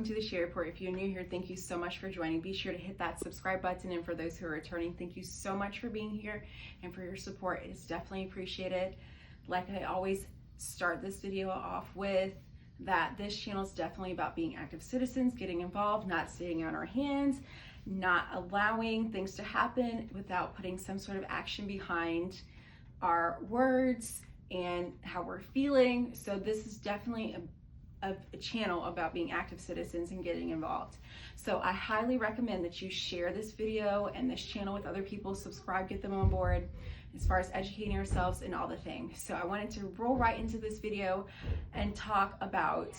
to the Share Report. If you're new here, thank you so much for joining. Be sure to hit that subscribe button, and for those who are returning, thank you so much for being here and for your support. It's definitely appreciated. Like I always start this video off with, that this channel is definitely about being active citizens, getting involved, not sitting on our hands, not allowing things to happen without putting some sort of action behind our words and how we're feeling. So this is definitely a channel about being active citizens and getting involved. So I highly recommend that you share this video and this channel with other people, subscribe, get them on board as far as educating ourselves and all the things. So I wanted to roll right into this video and talk about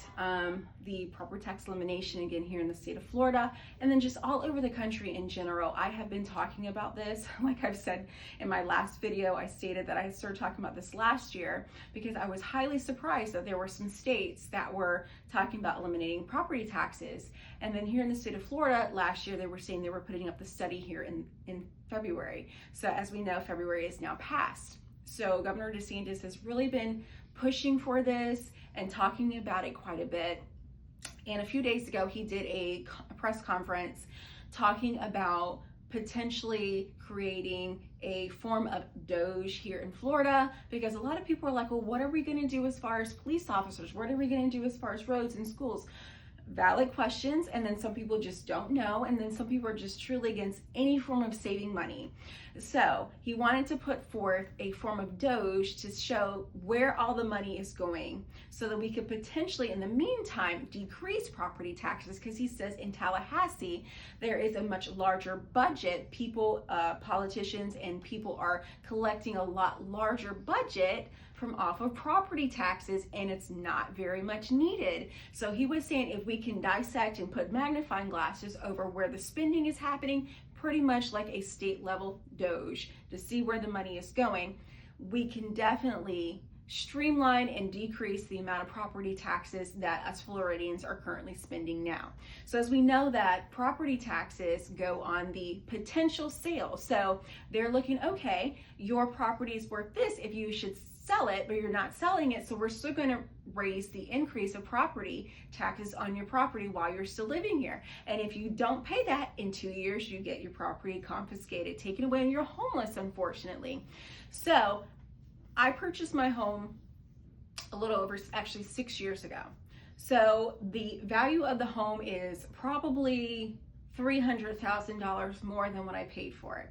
the property tax elimination again here in the state of Florida, and then just all over the country in general. I have been talking about this, like I've said in my last video, I stated that I started talking about this last year because I was highly surprised that there were some states that were talking about eliminating property taxes. And then here in the state of Florida last year, they were saying they were putting up the study here in February. So as we know, February is now passed. So Governor DeSantis has really been pushing for this and talking about it quite a bit. And a few days ago, he did a press conference talking about potentially creating a form of Doge here in Florida, because a lot of people are like, well, what are we going to do as far as police officers? What are we going to do as far as roads and schools? Valid questions, and then some people just don't know, and then some people are just truly against any form of saving money. So he wanted to put forth a form of Doge to show where all the money is going, so that we could potentially in the meantime decrease property taxes, because he says in Tallahassee there is a much larger budget. People, politicians and people are collecting a lot larger budget from off of property taxes, and it's not very much needed. So he was saying if we can dissect and put magnifying glasses over where the spending is happening, pretty much like a state level Doge, to see where the money is going, we can definitely streamline and decrease the amount of property taxes that us Floridians are currently spending now. So as we know that property taxes go on the potential sale. So they're looking, okay, your property is worth this if you should sell it, but you're not selling it, so we're still going to raise the increase of property taxes on your property while you're still living here. And if you don't pay that, in 2 years you get your property confiscated, taken away, and you're homeless, unfortunately. So I purchased my home a little over, actually 6 years ago. So the value of the home is probably $300,000 more than what I paid for it.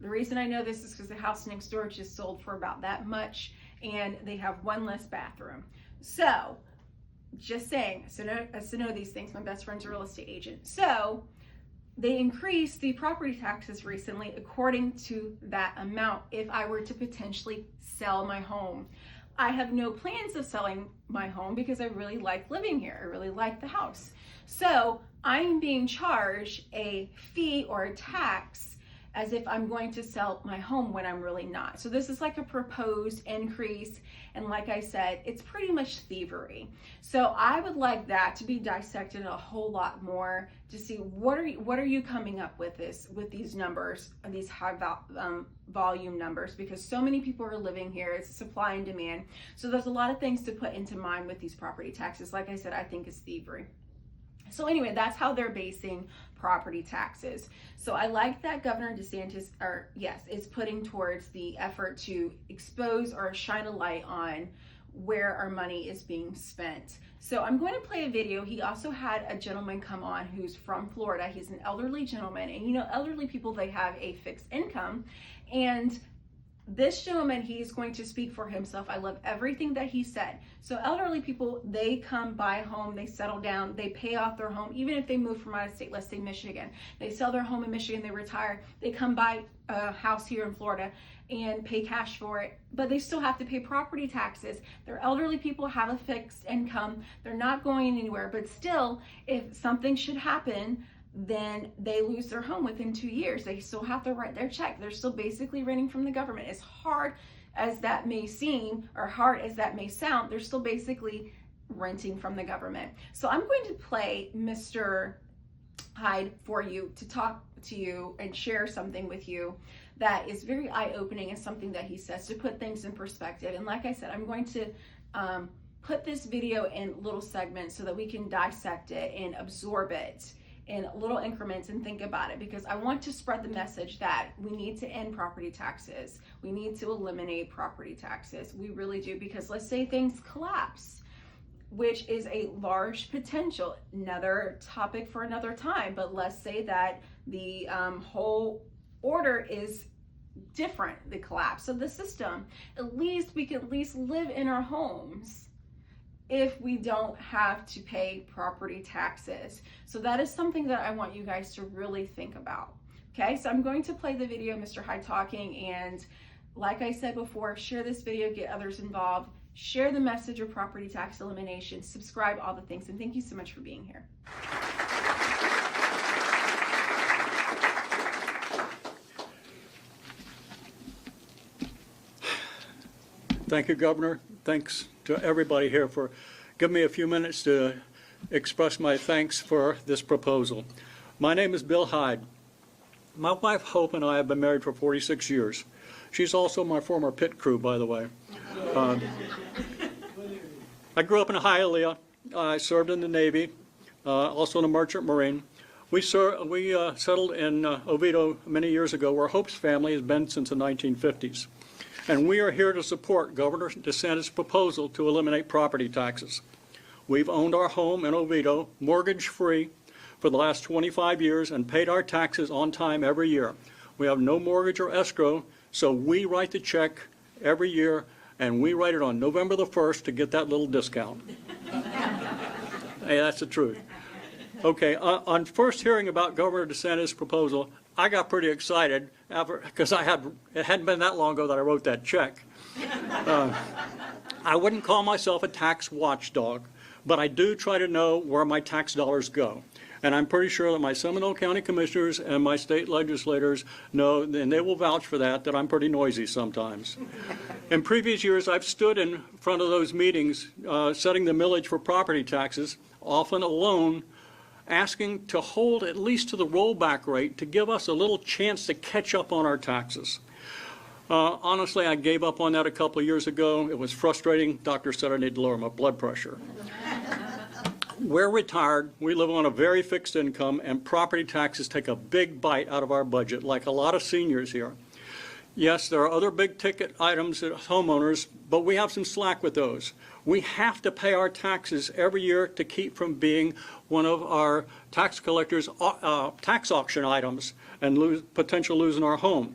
The reason I know this is because the house next door just sold for about that much, and they have one less bathroom. So just saying, so know these things. My best friend's a real estate agent. So they increased the property taxes recently according to that amount if I were to potentially sell my home. I have no plans of selling my home because I really like living here. I really like the house. So I'm being charged a fee or a tax as if I'm going to sell my home when I'm really not. So this is like a proposed increase, and like I said, it's pretty much thievery. So I would like that to be dissected a whole lot more to see what are you coming up with these numbers, these high volume numbers, because so many people are living here. It's supply and demand. So there's a lot of things to put into mind with these property taxes. Like I said, I think it's thievery. So anyway, that's how they're basing property taxes. So I like that Governor DeSantis, is putting towards the effort to expose or shine a light on where our money is being spent. So I'm going to play a video. He also had a gentleman come on who's from Florida. He's an elderly gentleman, and you know, elderly people, they have a fixed income, and this gentleman, he's going to speak for himself. I love everything that he said. So elderly people, they come buy a home, they settle down, they pay off their home, even if they move from out of state, let's say Michigan. They sell their home in Michigan, they retire, they come buy a house here in Florida and pay cash for it, but they still have to pay property taxes. They're elderly people, have a fixed income, they're not going anywhere, but still, if something should happen, then they lose their home within 2 years. They still have to write their check. They're still basically renting from the government. As hard as that may seem, or hard as that may sound, they're still basically renting from the government. So I'm going to play Mr. Hyde for you to talk to you and share something with you that is very eye-opening and something that he says to put things in perspective. And like I said, I'm going to put this video in little segments so that we can dissect it and absorb it in little increments and think about it, because I want to spread the message that we need to end property taxes. We need to eliminate property taxes. We really do, because let's say things collapse, which is a large potential, another topic for another time, but let's say that the whole order is different, the collapse of the system. At least we can live in our homes if we don't have to pay property taxes. So that is something that I want you guys to really think about. Okay, so I'm going to play the video, Mr. Hyde talking, and like I said before, share this video, get others involved, share the message of property tax elimination, subscribe, all the things, and thank you so much for being here. Thank you, Governor. Thanks to everybody here for giving me a few minutes to express my thanks for this proposal. My name is Bill Hyde. My wife Hope and I have been married for 46 years. She's also my former pit crew, by the way. I grew up in Hialeah. I served in the Navy, also in the Merchant Marine. We settled in Oviedo many years ago, where Hope's family has been since the 1950s. And we are here to support Governor DeSantis' proposal to eliminate property taxes. We've owned our home in Oviedo mortgage-free for the last 25 years and paid our taxes on time every year. We have no mortgage or escrow, so we write the check every year, and we write it on November the 1st to get that little discount. Hey, that's the truth. Okay, on first hearing about Governor DeSantis' proposal, I got pretty excited because it hadn't been that long ago that I wrote that check. I wouldn't call myself a tax watchdog, but I do try to know where my tax dollars go. And I'm pretty sure that my Seminole County commissioners and my state legislators know, and they will vouch for that I'm pretty noisy sometimes. In previous years, I've stood in front of those meetings setting the millage for property taxes, often alone, asking to hold at least to the rollback rate to give us a little chance to catch up on our taxes. Honestly, I gave up on that a couple of years ago. It was frustrating. Doctor said I need to lower my blood pressure. We're retired. We live on a very fixed income, and property taxes take a big bite out of our budget, like a lot of seniors here. Yes, there are other big ticket items as homeowners, but we have some slack with those. We have to pay our taxes every year to keep from being one of our tax collectors' tax auction items and potential losing our home.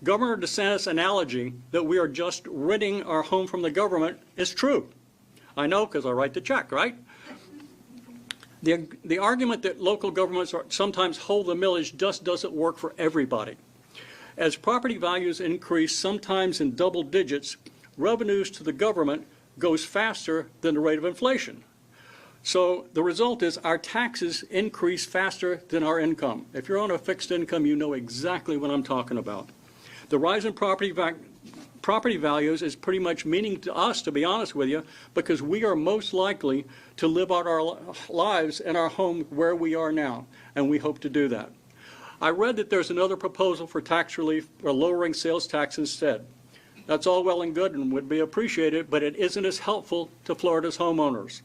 Governor DeSantis' analogy that we are just ridding our home from the government is true. I know because I write the check, right? The argument that local governments sometimes hold the millage just doesn't work for everybody. As property values increase, sometimes in double digits, revenues to the government goes faster than the rate of inflation. So the result is our taxes increase faster than our income. If you're on a fixed income, you know exactly what I'm talking about. The rise in property values is pretty much meaning to us, to be honest with you, because we are most likely to live out our lives in our home where we are now, and we hope to do that. I read that there's another proposal for tax relief or lowering sales tax instead. That's all well and good and would be appreciated, but it isn't as helpful to Florida's homeowners.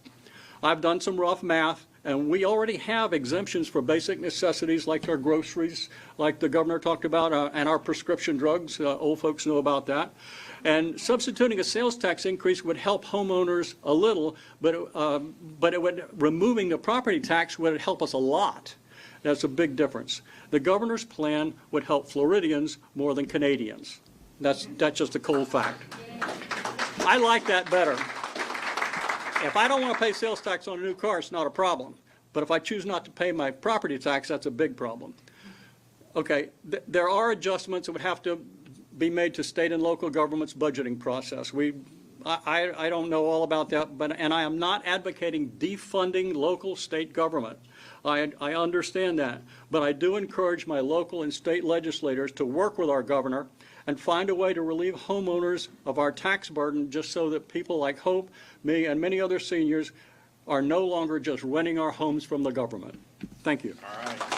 I've done some rough math, and we already have exemptions for basic necessities like our groceries, like the governor talked about, and our prescription drugs. Old folks know about that. And substituting a sales tax increase would help homeowners a little, but removing the property tax would help us a lot. That's a big difference. The governor's plan would help Floridians more than Canadians. That's just a cold fact. I like that better. If I don't want to pay sales tax on a new car, it's not a problem. But if I choose not to pay my property tax, that's a big problem. Okay, there are adjustments that would have to be made to state and local government's budgeting process. I don't know all about that, and I am not advocating defunding local state government. I understand that, but I do encourage my local and state legislators to work with our governor and find a way to relieve homeowners of our tax burden, just so that people like Hope, me, and many other seniors are no longer just renting our homes from the government. Thank you. All right.